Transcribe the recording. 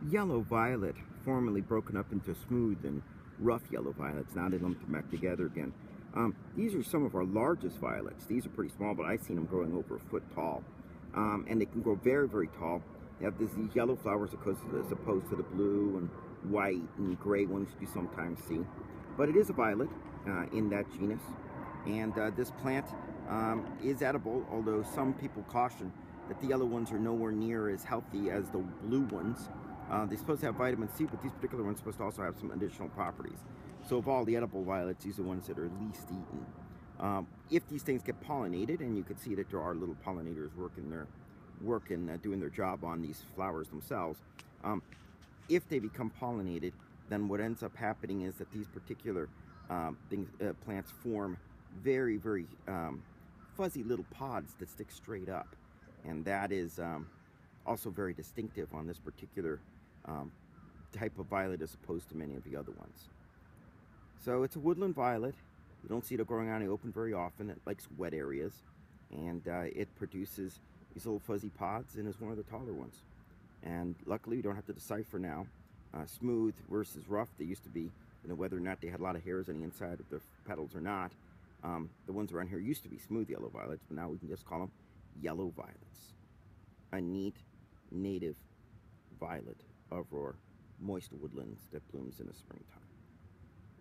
Yellow violet, formerly broken up into smooth and rough yellow violets. Now they lumped them back together again. These are some of our largest violets. These are pretty small, but I've seen them growing over a foot tall. And they can grow very, very tall. They have these yellow flowers as opposed to the blue and white and gray ones you sometimes see. But it is a violet in that genus. And this plant is edible, although some people caution that the yellow ones are nowhere near as healthy as the blue ones. They're supposed to have vitamin C, but these particular ones are supposed to also have some additional properties. So of all the edible violets, these are the ones that are least eaten. If these things get pollinated, and you can see that there are little pollinators doing their job on these flowers themselves, if they become pollinated, then what ends up happening is that these particular plants form very, very fuzzy little pods that stick straight up. And that is also very distinctive on this particular type of violet as opposed to many of the other ones. So it's a woodland violet. You don't see it growing out in the open very often. It likes wet areas, and it produces these little fuzzy pods and is one of the taller ones. And luckily we don't have to decipher now smooth versus rough. They used to be, whether or not they had a lot of hairs on the inside of the petals or not. The ones around here used to be smooth yellow violets, but now we can just call them yellow violets. A neat native violet of our moist woodlands that blooms in the springtime.